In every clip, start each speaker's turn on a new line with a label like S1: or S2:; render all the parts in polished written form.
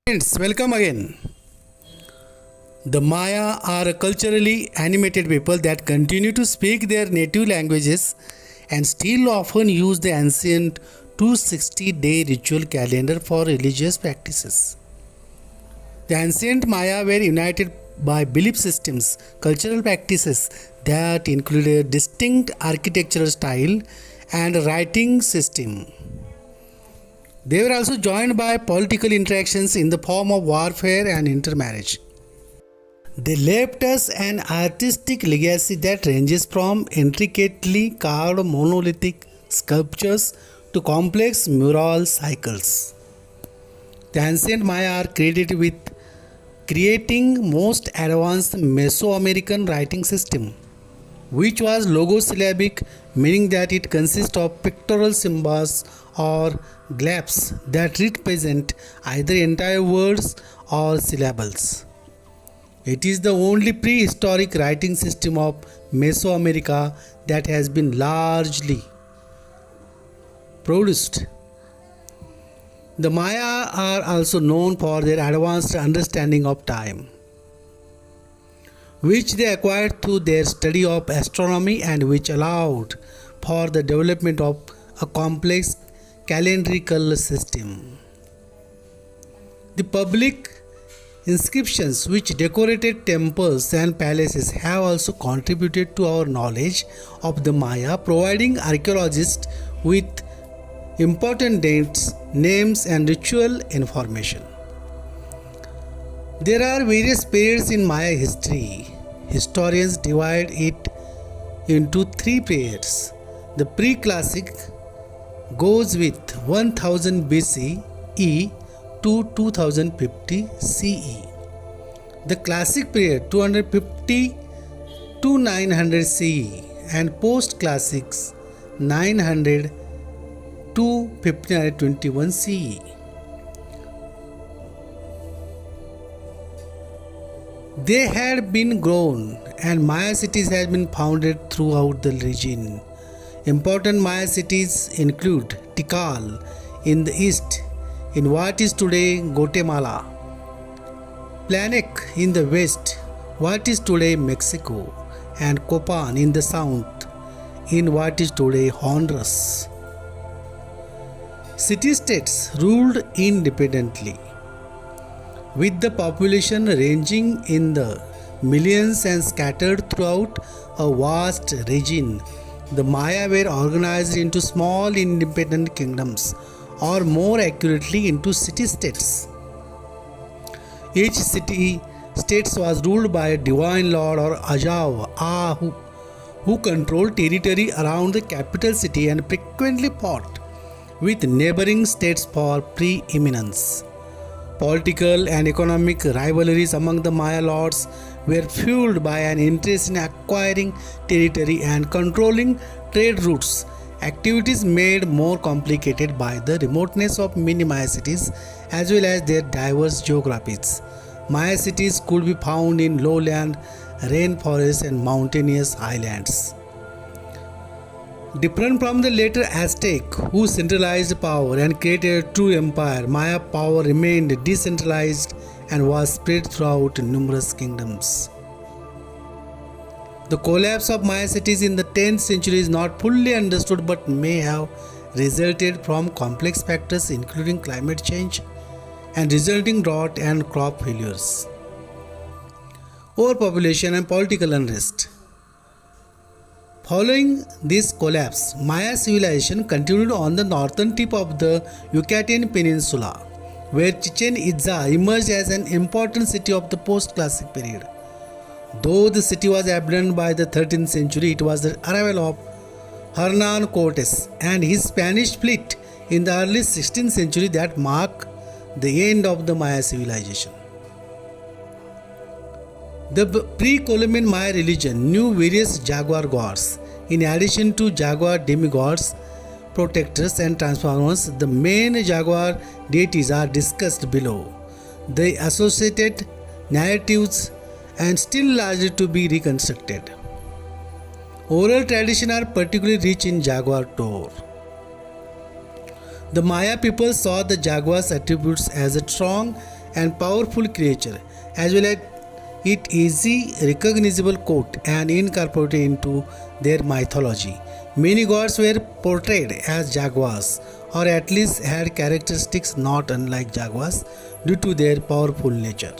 S1: Friends, welcome again. The Maya are a culturally animated people that continue to speak their native languages and still often use the ancient 260-day ritual calendar for religious practices. The ancient Maya were united by belief systems, cultural practices that included distinct architectural style and writing system. They were also joined by political interactions in the form of warfare and intermarriage. They left us an artistic legacy that ranges from intricately carved monolithic sculptures to complex mural cycles. The ancient Maya are credited with creating most advanced Mesoamerican writing system, which was logosyllabic, meaning that it consists of pictorial symbols or glyphs that represent either entire words or syllables. It is the only prehistoric writing system of Mesoamerica that has been largely produced. The Maya are also known for their advanced understanding of time, which they acquired through their study of astronomy and which allowed for the development of a complex calendrical system. The public inscriptions which decorated temples and palaces have also contributed to our knowledge of the Maya, providing archaeologists with important dates, names, and ritual information. There are various periods in Maya history. Historians divide it into three periods. The pre-classic goes with 1000 BCE to 2050 CE. The classic period 250 to 900 CE and post-classics 900 to 1521 CE. They had been grown and Maya cities had been founded throughout the region. Important Maya cities include Tikal in the east, in what is today Guatemala, Planec in the west, what is today Mexico, and Copan in the south, in what is today Honduras. City-states ruled independently, with the population ranging in the millions and scattered throughout a vast region. The Maya were organized into small independent kingdoms, or more accurately into city-states. Each city-state was ruled by a divine lord or Ajaw, who controlled territory around the capital city and frequently fought with neighboring states for preeminence. Political and economic rivalries among the Maya lords were fueled by an interest in acquiring territory and controlling trade routes, activities made more complicated by the remoteness of many Maya cities as well as their diverse geographies. Maya cities could be found in lowland, rainforests, and mountainous highlands. Different from the later Aztec, who centralized power and created a true empire, Maya power remained decentralized and was spread throughout numerous kingdoms. The collapse of Maya cities in the 10th century is not fully understood but may have resulted from complex factors including climate change and resulting drought and crop failures, overpopulation, and political unrest. Following this collapse, Maya civilization continued on the northern tip of the Yucatan Peninsula, where Chichen Itza emerged as an important city of the post-classic period. Though the city was abandoned by the 13th century, it was the arrival of Hernan Cortes and his Spanish fleet in the early 16th century that marked the end of the Maya civilization. The pre-Columbian Maya religion knew various jaguar gods. In addition to jaguar demigods, protectors, and transformers, the main jaguar deities are discussed below. The associated narratives and still largely to be reconstructed. Oral traditions are particularly rich in jaguar lore. The Maya people saw the jaguar's attributes as strong and powerful creature, as well as its easy recognizable coat and incorporated into their mythology. Many gods were portrayed as jaguars, or at least had characteristics not unlike jaguars due to their powerful nature.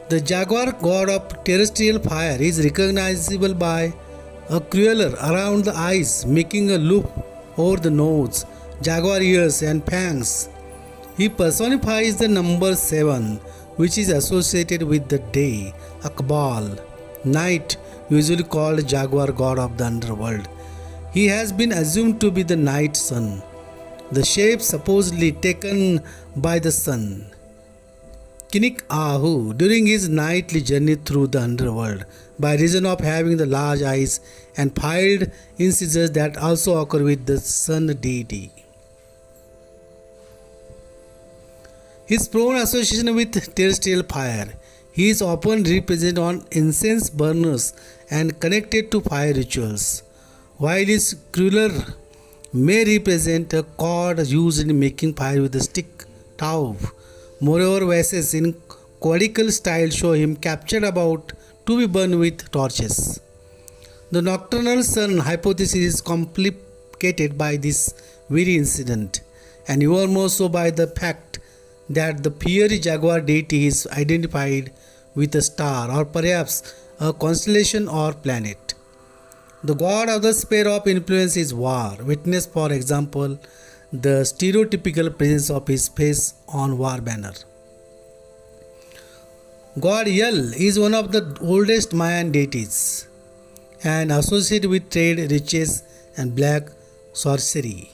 S1: The jaguar, god of terrestrial fire, is recognizable by a crueler around the eyes, making a loop over the nose, jaguar ears, and fangs. He personifies the number 7, which is associated with the day, Akbal, night, usually called jaguar god of the underworld. He has been assumed to be the night sun, the shape supposedly taken by the sun, Kinik Ahu, during his nightly journey through the underworld, by reason of having the large eyes and piled incisors that also occur with the sun deity. His prone association with terrestrial fire. He is often represented on incense burners and connected to fire rituals, while his crueler may represent a cord used in making fire with a stick, tauv. Moreover, vases in codical style show him captured about to be burned with torches. The nocturnal sun hypothesis is complicated by this very incident, and even more so by the fact that the fiery jaguar deity is identified with a star or perhaps a constellation or planet. The god of the sphere of influence is war. Witness, for example, the stereotypical presence of his face on war banner. God Yel is one of the oldest Mayan deities and associated with trade, riches, and black sorcery,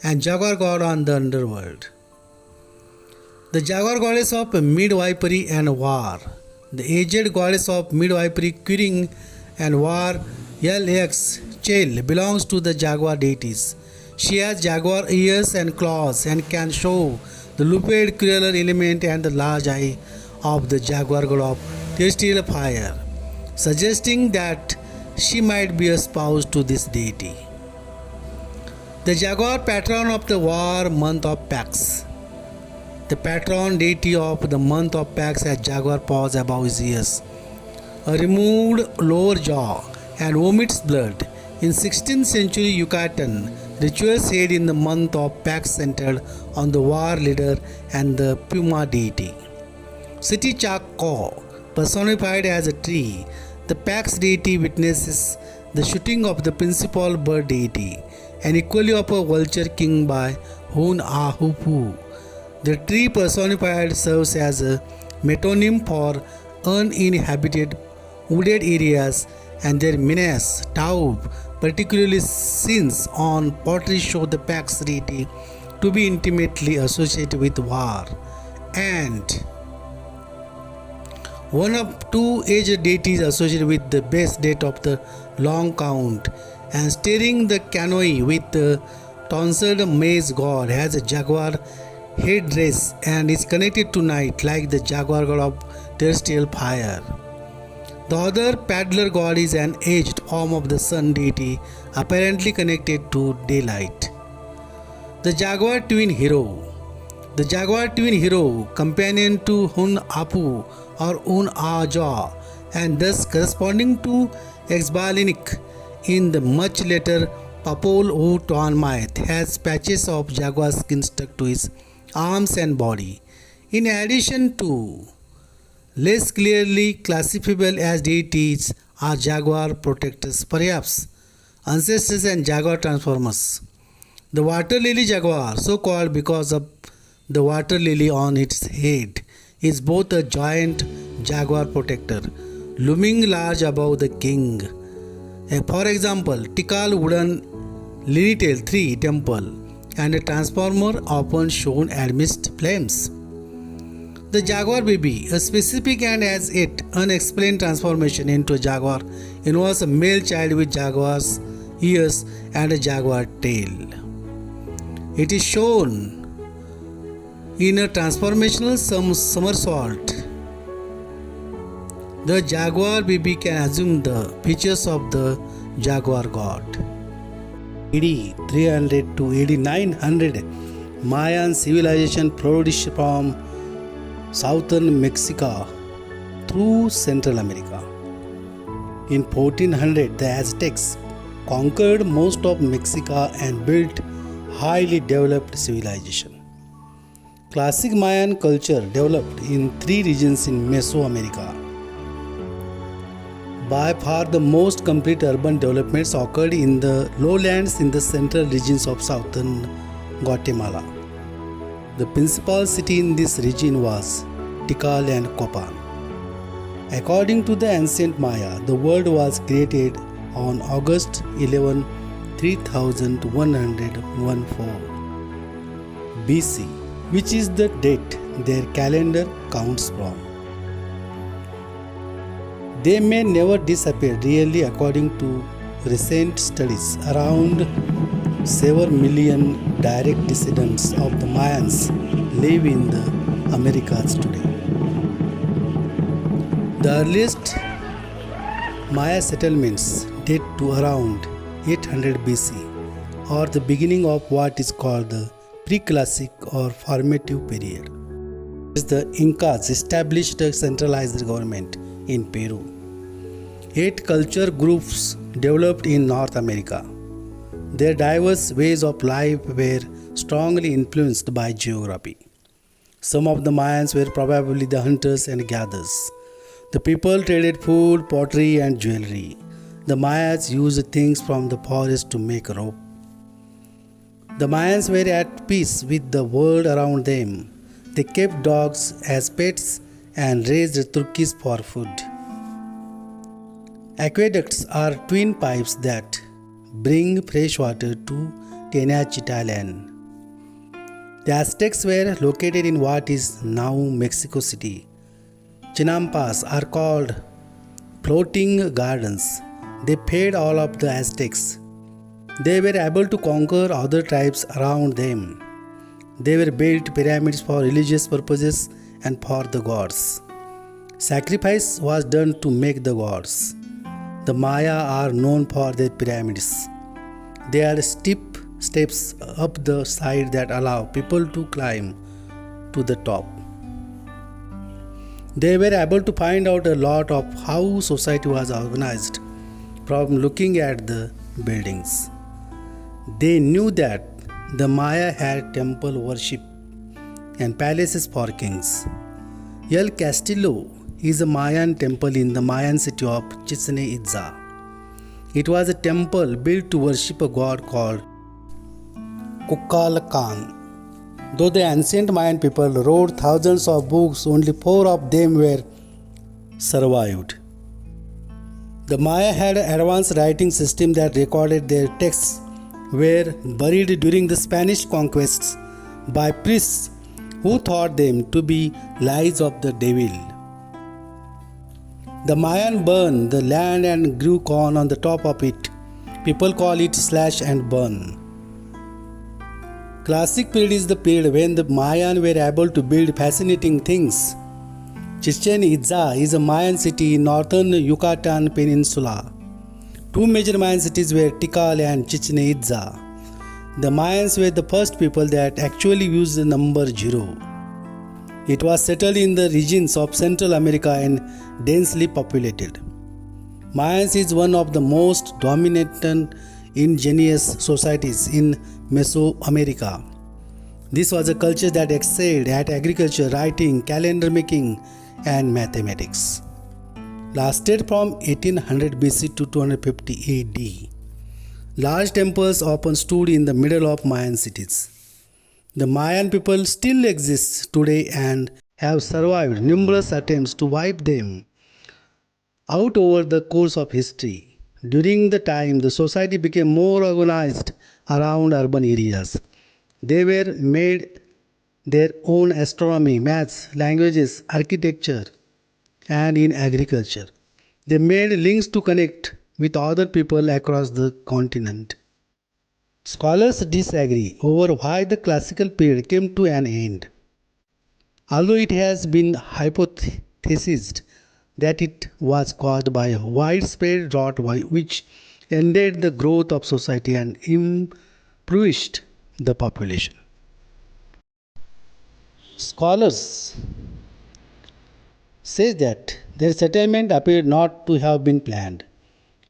S1: and jaguar god on the underworld. The jaguar goddess of midwifery and war. The aged goddess of midwifery, curing, and war, Yel-X Chel, belongs to the jaguar deities. She has jaguar ears and claws and can show the looped crueler element and the large eye of the jaguar god of terrestrial fire, suggesting that she might be a spouse to this deity. The jaguar, patron of the war month of Pax. The patron deity of the month of Pax has jaguar paws above his ears, a removed lower jaw, and vomits blood. In 16th century Yucatan, rituals held in the month of Pax centered on the war leader and the Puma deity. Sitichaco, personified as a tree, the Pax deity witnesses the shooting of the principal bird deity, and equally of a vulture king by Hun Ahupu. The tree personified serves as a metonym for uninhabited wooded areas and their menace, Taub, particularly scenes on pottery, show the Pax deity to be intimately associated with war, and one of two aged deities associated with the best date of the long count, and steering the canoe with the tonsured maize god has a jaguar headdress and is connected to night like the jaguar god of terrestrial fire. The other paddler god is an aged form of the sun deity, apparently connected to daylight. The jaguar twin hero. The jaguar twin hero, companion to Hun Apu or Un Aja, and thus corresponding to Exbalinic in the much later Papol U Tuan myth, has patches of jaguar skin stuck to his arms and body. In addition to less clearly classifiable as deities are jaguar protectors, perhaps ancestors and jaguar transformers. The water lily jaguar, so called because of the water lily on its head, is both a giant jaguar protector, looming large above the king. For example, Tikal wooden Lilitail 3 temple and a transformer often shown amidst flames. The jaguar baby, a specific and as yet unexplained transformation into a jaguar, involves a male child with jaguar's ears and a jaguar tail. It is shown in a transformational somersault. The jaguar baby can assume the features of the jaguar god. AD 300 to AD 900, Mayan civilization flourished from southern Mexico through Central America. In 1400, the Aztecs conquered most of Mexico and built highly developed civilization. Classic Mayan culture developed in three regions in Mesoamerica. By far the most complete urban developments occurred in the lowlands in the central regions of southern Guatemala. The principal city in this region was Tikal and Copan. According to the ancient Maya, the world was created on August 11, 3114 BC, which is the date their calendar counts from. They may never disappear really according to recent studies. Around 7 million direct descendants of the Mayans live in the Americas today. The earliest Maya settlements date to around 800 BC or the beginning of what is called the pre-classic or formative period. The Incas established a centralized government in Peru. 8 culture groups developed in North America. Their diverse ways of life were strongly influenced by geography. Some of the Mayans were probably the hunters and gatherers. The people traded food, pottery, and jewelry. The Mayas used things from the forest to make rope. The Mayans were at peace with the world around them. They kept dogs as pets and raised turkeys for food. Aqueducts are twin pipes that bring fresh water to Tenochtitlan. The Aztecs were located in what is now Mexico City. Chinampas are called floating gardens. They fed all of the Aztecs. They were able to conquer other tribes around them. They were built pyramids for religious purposes and for the gods. Sacrifice was done to make the gods. The Maya are known for their pyramids. They are steep steps up the side that allow people to climb to the top. They were able to find out a lot of how society was organized from looking at the buildings. They knew that the Maya had temple worship and palaces for kings. El Castillo is a Mayan temple in the Mayan city of Chichen Itza. It was a temple built to worship a god called Kukulkan. Though the ancient Mayan people wrote thousands of books, only 4 of them were survived. The Maya had an advanced writing system that recorded their texts were buried during the Spanish conquests by priests who thought them to be lies of the devil. The Mayan burned the land and grew corn on the top of it. People call it slash and burn. Classic period is the period when the Mayan were able to build fascinating things. Chichen Itza is a Mayan city in northern Yucatan Peninsula. 2 major Mayan cities were Tikal and Chichen Itza. The Mayans were the first people that actually used the number 0. It was settled in the regions of Central America and densely populated. Mayans is one of the most dominant indigenous societies in Mesoamerica. This was a culture that excelled at agriculture, writing, calendar making, and mathematics. Lasted from 1800 BC to 250 AD. Large temples often stood in the middle of Mayan cities. The Mayan people still exist today and have survived numerous attempts to wipe them out over the course of history. During the time, the society became more organized around urban areas. They were made their own astronomy, maths, languages, architecture, and in agriculture. They made links to connect with other people across the continent. Scholars disagree over why the classical period came to an end. Although it has been hypothesized that it was caused by a widespread drought which ended the growth of society and impoverished the population. Scholars say that their settlement appeared not to have been planned,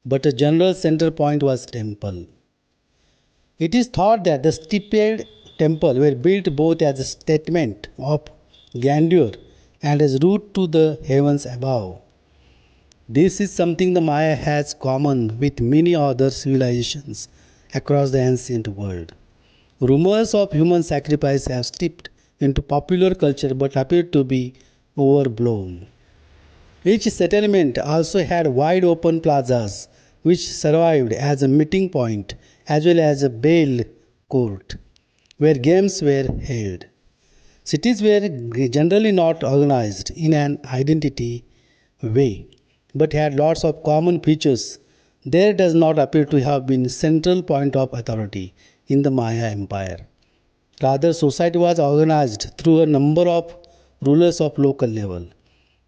S1: but a general center point was temple. It is thought that the stipulated temple were built both as a statement of grandeur and as route to the heavens above. This is something the Maya has common with many other civilizations across the ancient world. Rumors of human sacrifice have steeped into popular culture but appear to be overblown. Each settlement also had wide open plazas which survived as a meeting point as well as a bail court where games were held. Cities were generally not organized in an identity way but had lots of common features. There does not appear to have been a central point of authority in the Maya Empire. Rather, society was organized through a number of rulers of local level.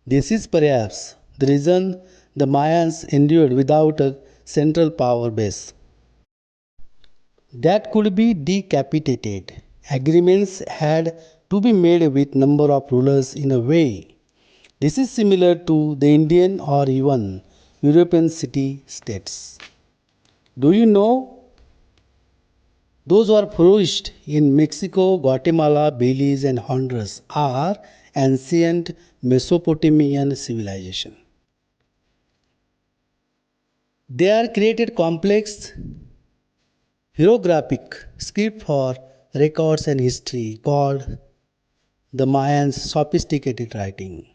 S1: This is perhaps the reason the Mayans endured without a central power base that could be decapitated. Agreements had to be made with number of rulers in a way. This is similar to the Indian or even European city states. Do you know those who are flourished in Mexico, Guatemala, Belize, and Honduras are ancient Mesopotamian civilization. They are created complex hieroglyphic script for records and history called the Mayans' sophisticated writing.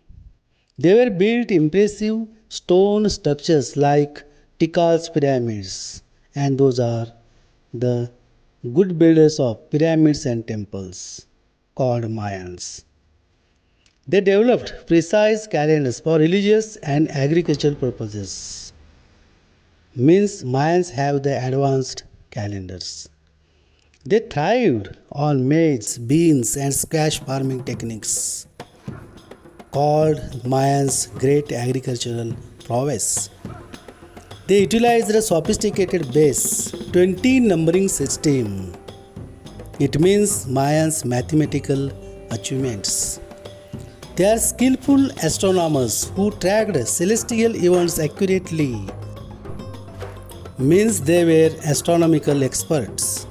S1: They were built impressive stone structures like Tikal's pyramids, and those are the good builders of pyramids and temples called Mayans. They developed precise calendars for religious and agricultural purposes. Means Mayans have the advanced calendars. They thrived on maize, beans, and squash farming techniques called Mayans' great agricultural prowess. They utilized a sophisticated base 20 numbering system. It means Mayans' mathematical achievements. They are skillful astronomers who tracked celestial events accurately. Means they were astronomical experts.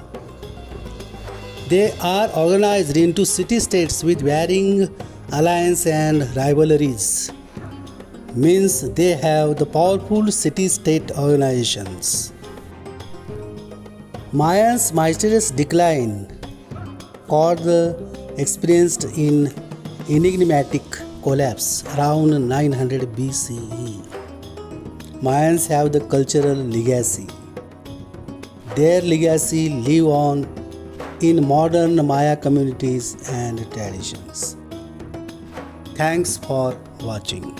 S1: They are organized into city-states with varying alliances and rivalries. Means they have the powerful city-state organizations. Mayans' mysterious decline caused the experienced in enigmatic collapse around 900 BCE. Mayans have the cultural legacy. Their legacy live on in modern Maya communities and traditions. Thanks for watching.